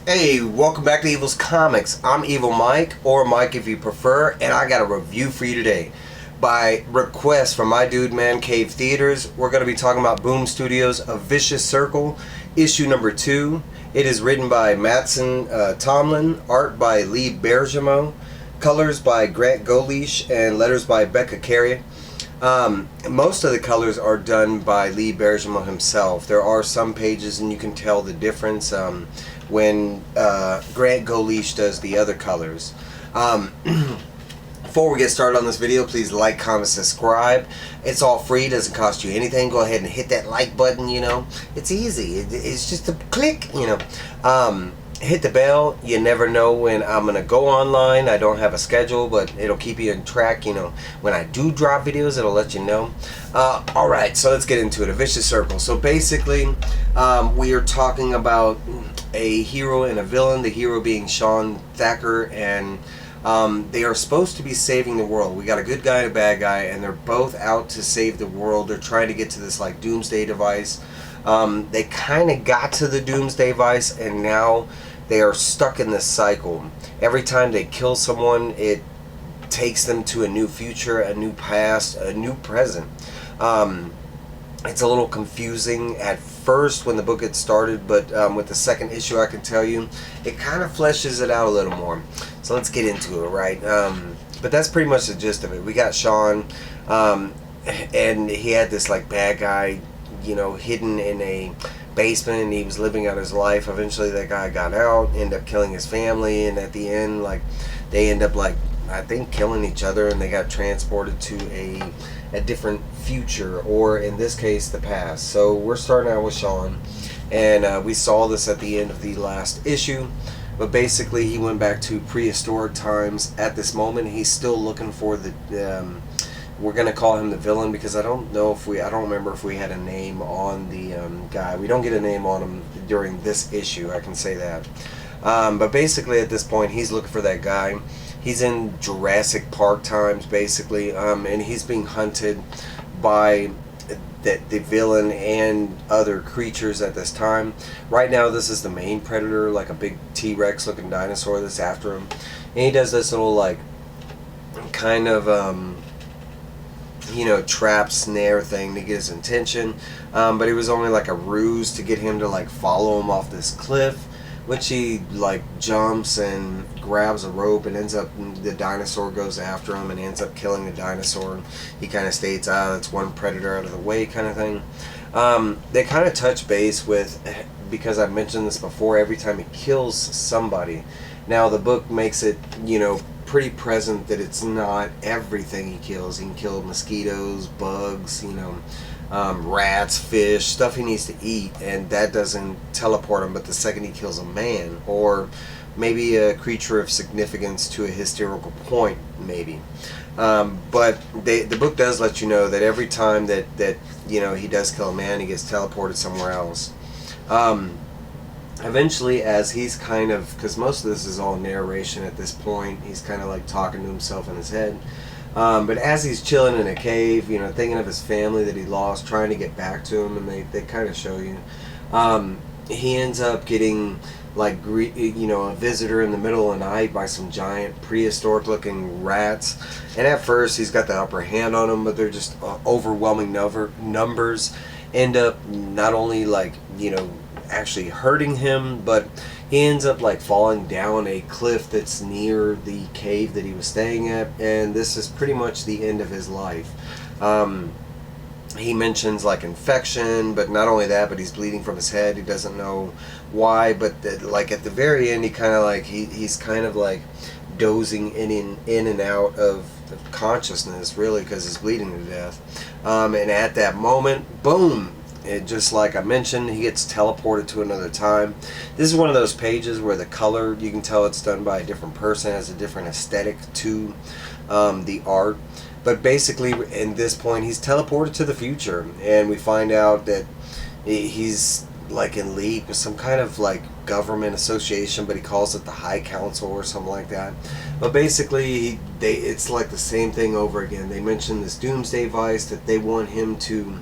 Hey, welcome back to Evil's Comics. I'm Evil Mike, or Mike if you prefer, and I got a review for you today. By request from my dude Man Cave Theaters, we're going to be talking about Boom Studios' A Vicious Circle, issue number 2. It is written by Mattson, Tomlin, art by Lee Bermejo, colors by Goleash, and letters by Becca, Carey. Most of the colors are done by Lee Bermejo himself. There are some pages and you can tell the difference when Grant Goleash does the other colors. Before we get started on this video, please like, comment, subscribe. It's all free, doesn't cost you anything. Go ahead and hit that like button, you know. It's easy. It's just a click, you know. Hit the bell. You never know when I'm going to go online. I don't have a schedule, but it'll keep you on track, you know. When I do drop videos, it'll let you know. Alright, so let's get into it. A Vicious Circle. So basically, we are talking about a hero and a villain. The hero being Sean Thacker, and they are supposed to be saving the world. We got a good guy and a bad guy, and they're both out to save the world. They're trying to get to this like doomsday device. They kind of got to the doomsday device, and now they are stuck in this cycle. Every time they kill someone, it takes them to a new future, a new past, a new present. It's a little confusing at first when the book gets started, but with the second issue, I can tell you, it kind of fleshes it out a little more. So let's get into it, right? But that's pretty much the gist of it. We got Sean, and he had this like bad guy, you know, hidden in a basement, and he was living out his life. Eventually that guy got out, ended up killing his family, and at the end, like, they end up like, I think, killing each other, and they got transported to a different future, or in this case the past. So we're starting out with Sean, and we saw this at the end of the last issue, but basically he went back to prehistoric times. At this moment he's still looking for the we're gonna call him the villain, because I don't remember if we had a name on the guy. We don't get a name on him during this issue, I can say that. But basically at this point he's looking for that guy. He's in Jurassic Park times, basically, and he's being hunted by the villain and other creatures at this time. Right now this is the main predator, like a big T-Rex looking dinosaur that's after him, and he does this little like kind of you know, trap snare thing to get his attention, but it was only like a ruse to get him to like follow him off this cliff, which he like jumps and grabs a rope, and ends up, the dinosaur goes after him and ends up killing the dinosaur. He kind of states, that's one predator out of the way, kind of thing. They kind of touch base with, because I've mentioned this before, every time he kills somebody. Now the book makes it, you know, pretty present that it's not everything he kills. He can kill mosquitoes, bugs, you know, rats, fish, stuff he needs to eat, and that doesn't teleport him. But the second he kills a man, or maybe a creature of significance to a historical point, maybe. But the book does let you know that every time that you know, he does kill a man, he gets teleported somewhere else. Eventually, as he's kind of, because most of this is all narration at this point, he's kind of like talking to himself in his head. But as he's chilling in a cave, you know, thinking of his family that he lost, trying to get back to him, and they kind of show you, he ends up getting like, you know, a visitor in the middle of the night by some giant prehistoric looking rats. And at first he's got the upper hand on them, but they're just overwhelming numbers. End up not only like, you know, actually hurting him, but he ends up like falling down a cliff that's near the cave that he was staying at, and this is pretty much the end of his life. He mentions like infection, but not only that, but he's bleeding from his head. He doesn't know why, but like at the very end, he kind of like he's kind of like dozing in and out of consciousness, really, because he's bleeding to death. And at that moment, boom, it, just like I mentioned, he gets teleported to another time. This is one of those pages where the color, you can tell it's done by a different person, has a different aesthetic to the art. But basically, in this point, he's teleported to the future, and we find out that he's like in league with some kind of like government association, but he calls it the High Council or something like that. But basically, it's like the same thing over again. They mention this doomsday device that they want him to,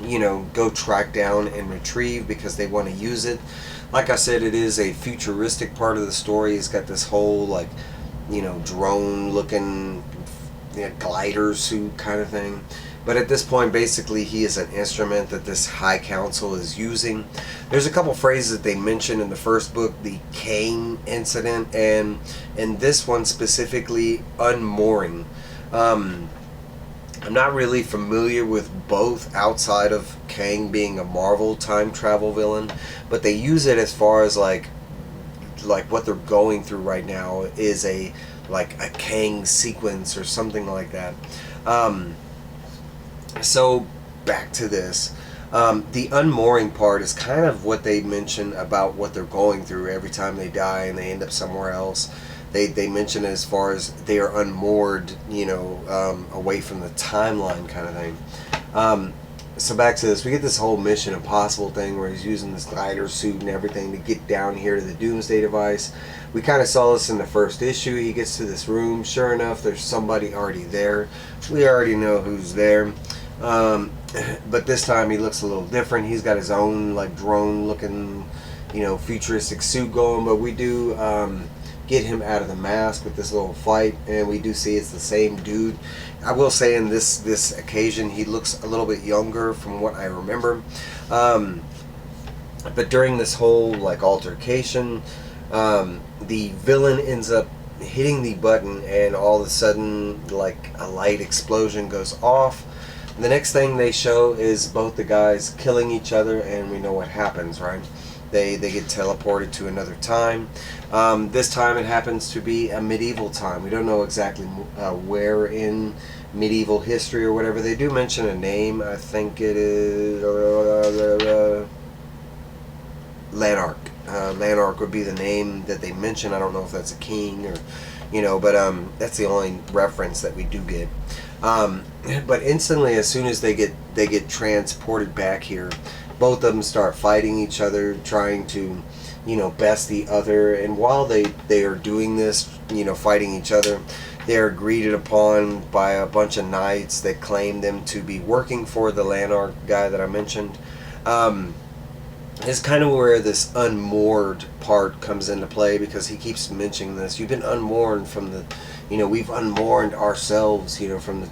you know, go track down and retrieve because they want to use it. Like I said, it is a futuristic part of the story. It's got this whole, like, drone looking, glider suit kind of thing. But at this point, basically, he is an instrument that this High Council is using. There's a couple phrases that they mention in the first book, the Kang incident, and in this one specifically, unmooring. I'm not really familiar with both outside of Kang being a Marvel time travel villain, but they use it as far as like what they're going through right now is a Kang sequence or something like that. So back to this. The unmooring part is kind of what they mention about what they're going through every time they die and they end up somewhere else. They mention it as far as they are unmoored, away from the timeline kind of thing. So back to this, we get this whole Mission Impossible thing where he's using this glider suit and everything to get down here to the Doomsday device. We kind of saw this in the first issue. He gets to this room. Sure enough, there's somebody already there. We already know who's there. But this time he looks a little different. He's got his own drone looking, futuristic suit going. But we do get him out of the mask with this little fight, and we do see it's the same dude. I will say in this occasion he looks a little bit younger from what I remember. But during this whole altercation, the villain ends up hitting the button, and all of a sudden a light explosion goes off. The next thing they show is both the guys killing each other, and we know what happens, right? They get teleported to another time. This time it happens to be a medieval time. We don't know exactly where in medieval history or whatever. They do mention a name. I think it is Lanark. Lanark would be the name that they mention. I don't know if that's a king or, but that's the only reference that we do get. But instantly, as soon as they get transported back here, both of them start fighting each other, trying to, best the other. And while they are doing this, fighting each other, they are greeted upon by a bunch of knights that claim them to be working for the Lanark guy that I mentioned. It's kind of where this unmoored part comes into play, because he keeps mentioning this. You've been unmoored from the, we've unmoored ourselves, from the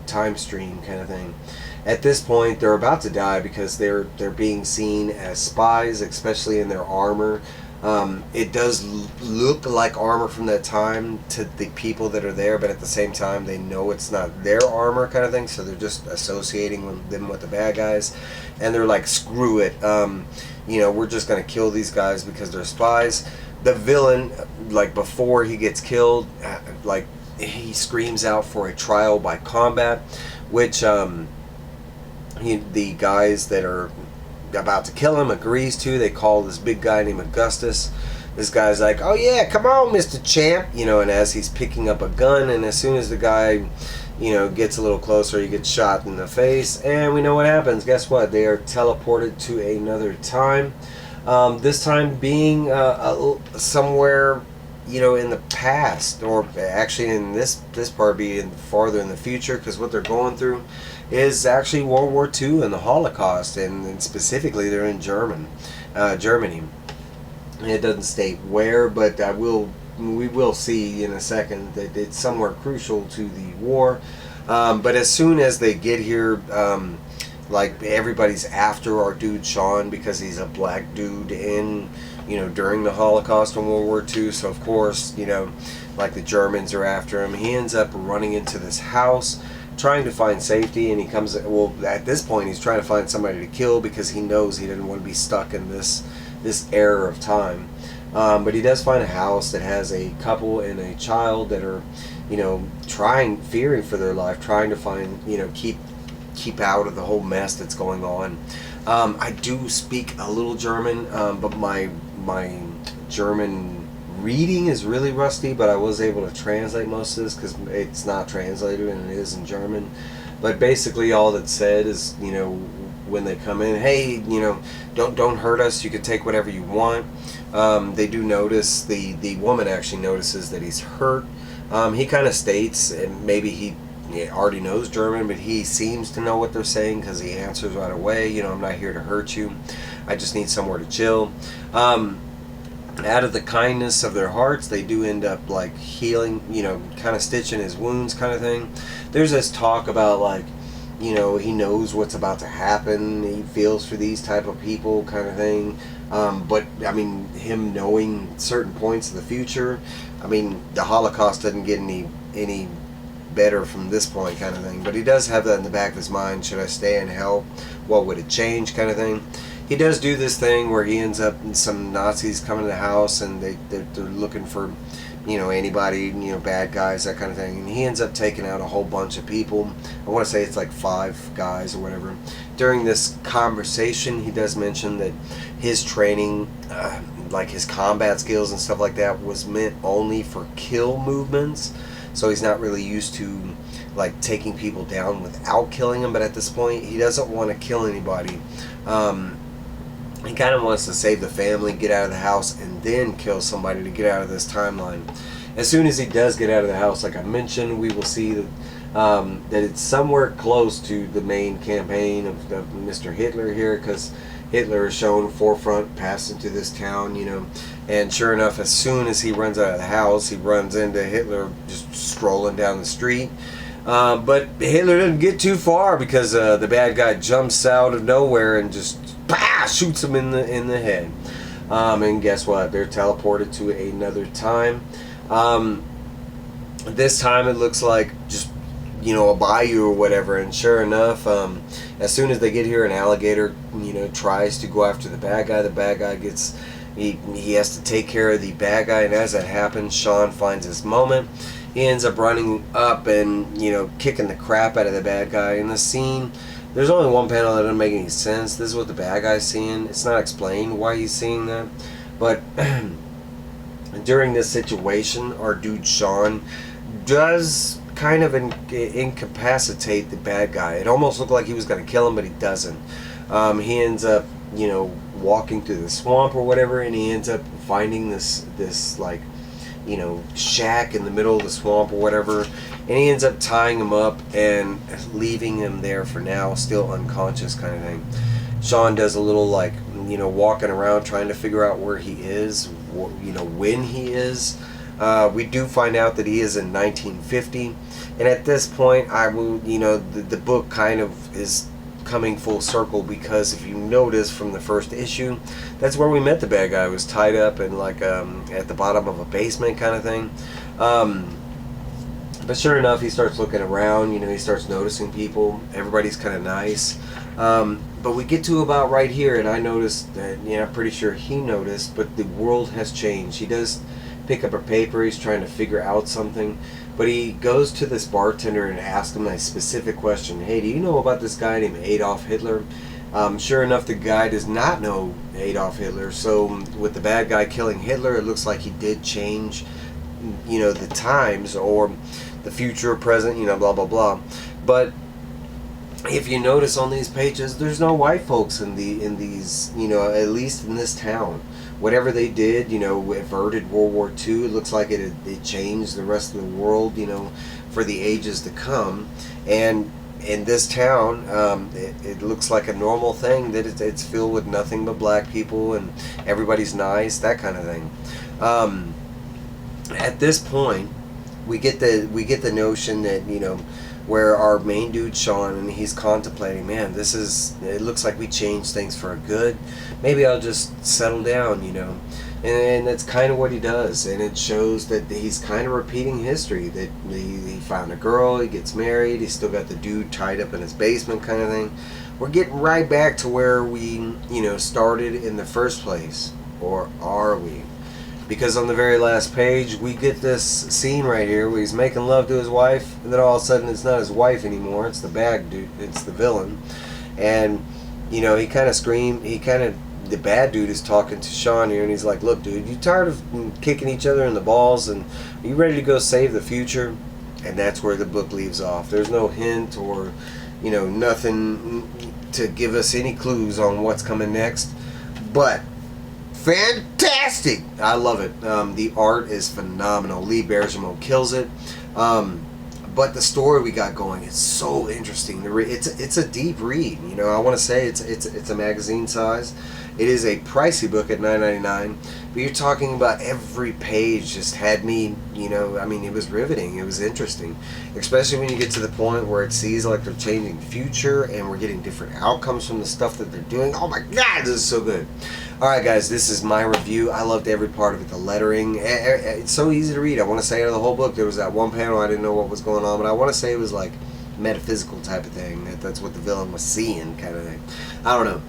time stream kind of thing. At this point, they're about to die because they're being seen as spies, especially in their armor. It does look like armor from that time to the people that are there, but at the same time, they know it's not their armor kind of thing, so they're just associating them with the bad guys. And they're like, screw it, we're just going to kill these guys because they're spies. The villain, before he gets killed, he screams out for a trial by combat, which the guys that are about to kill him agrees to. They call this big guy named Augustus. This guy's like, oh yeah, come on, Mr. Champ, and as he's picking up a gun, and as soon as the guy, gets a little closer, he gets shot in the face, and we know what happens. Guess what? They are teleported to another time. This time being somewhere, in the past, or actually in this part being farther in the future, because what they're going through is actually World War II and the Holocaust, and specifically they're in Germany. It doesn't state where, but we will see in a second that it's somewhere crucial to the war. But as soon as they get here, everybody's after our dude Sean, because he's a black dude in, during the Holocaust and World War II. So of course, the Germans are after him. He ends up running into this house, trying to find safety, and he comes, at this point he's trying to find somebody to kill, because he knows he didn't want to be stuck in this era of time. But he does find a house that has a couple and a child that are, fearing for their life, trying to find, keep out of the whole mess that's going on. I do speak a little German, but my German reading is really rusty, but I was able to translate most of this because it's not translated and it is in German. But basically all that's said is, when they come in, hey, don't hurt us, you can take whatever you want. They do notice, the woman actually notices that he's hurt. He kind of states, and maybe he already knows German, but he seems to know what they're saying because he answers right away, I'm not here to hurt you. I just need somewhere to chill. Out of the kindness of their hearts, they do end up like healing, kind of stitching his wounds, kind of thing. There's this talk about like, he knows what's about to happen. He feels for these type of people, kind of thing. But I mean, him knowing certain points of the future, I mean, the Holocaust doesn't get any better from this point, kind of thing. But he does have that in the back of his mind. Should I stay and help? What would it change, kind of thing. He does do this thing where he ends up, some Nazis come to the house and they're looking for, anybody, bad guys, that kind of thing. And he ends up taking out a whole bunch of people. I want to say it's like 5 guys or whatever. During this conversation, he does mention that his training, like his combat skills and stuff like that, was meant only for kill movements. So he's not really used to like taking people down without killing them. But at this point, he doesn't want to kill anybody. He kind of wants to save the family, get out of the house, and then kill somebody to get out of this timeline. As soon as he does get out of the house, like I mentioned, we will see that that it's somewhere close to the main campaign of Mr. Hitler here, because Hitler is shown forefront passing through this town, and sure enough, as soon as he runs out of the house, he runs into Hitler just strolling down the street. But Hitler doesn't get too far, because the bad guy jumps out of nowhere and just shoots him in the head. And guess what? They're teleported to another time. This time it looks like just a bayou or whatever. And sure enough, as soon as they get here, an alligator tries to go after the bad guy. The bad guy gets he has to take care of the bad guy, and as that happens, Sean finds his moment. He ends up running up and kicking the crap out of the bad guy. In the scene, there's only one panel that doesn't make any sense. This is what the bad guy's seeing. It's not explained why he's seeing that. But during this situation, our dude Sean does kind of incapacitate the bad guy. It almost looked like he was going to kill him, but he doesn't. He ends up, walking through the swamp or whatever, and he ends up finding this like, shack in the middle of the swamp or whatever, and he ends up tying him up and leaving him there for now, still unconscious, kind of thing. Sean does a little like, walking around trying to figure out where he is, when he is. We do find out that he is in 1950, and at this point, I will, the book kind of is coming full circle, because if you notice from the first issue, that's where we met the bad guy. He was tied up in like at the bottom of a basement, kind of thing. But sure enough, he starts looking around. He starts noticing people. Everybody's kind of nice. But we get to about right here, and I noticed that, I'm pretty sure he noticed, but the world has changed. He does pick up a paper. He's trying to figure out something. But he goes to this bartender and asks him a specific question. Hey, do you know about this guy named Adolf Hitler? Sure enough, the guy does not know Adolf Hitler. So with the bad guy killing Hitler, it looks like he did change, the times, or the future, present, blah, blah, blah. But if you notice on these pages, there's no white folks in these, at least in this town. Whatever they did, averted World War II. It looks like it changed the rest of the world, for the ages to come. And in this town, it looks like a normal thing, that it's filled with nothing but black people, and everybody's nice, that kind of thing. At this point, we get the notion that, where our main dude Sean, and he's contemplating, man, it looks like we changed things for a good. Maybe I'll just settle down, and that's kind of what he does. And it shows that he's kind of repeating history, that he found a girl, he gets married, he's still got the dude tied up in his basement, kind of thing. We're getting right back to where we started in the first place. Or are we? Because on the very last page, we get this scene right here where he's making love to his wife, and then all of a sudden it's not his wife anymore, it's the bad dude, it's the villain. And, he kind of the bad dude is talking to Sean here, and he's like, look, dude, you tired of kicking each other in the balls, and are you ready to go save the future? And that's where the book leaves off. There's no hint or, nothing to give us any clues on what's coming next. But fantastic! I love it. The art is phenomenal. Lee Bermejo kills it. But the story we got going is so interesting. It's a deep read. I want to say it's a magazine size. It is a pricey book at $9.99, but you're talking about every page just had me, you know, I mean, it was riveting. It was interesting, especially when you get to the point where it sees like they're changing the future and we're getting different outcomes from the stuff that they're doing. Oh my God, this is so good. All right, guys, this is my review. I loved every part of it. The lettering, it's so easy to read. I want to say out of the whole book, there was that one panel I didn't know what was going on, but I want to say it was like metaphysical type of thing. That's what the villain was seeing, kind of thing. I don't know.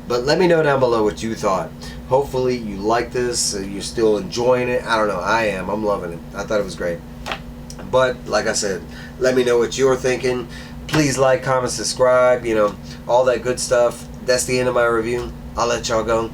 But let me know down below what you thought. Hopefully you like this. You're still enjoying it. I don't know. I am. I'm loving it. I thought it was great. But like I said, let me know what you're thinking. Please like, comment, subscribe. You know, all that good stuff. That's the end of my review. I'll let y'all go.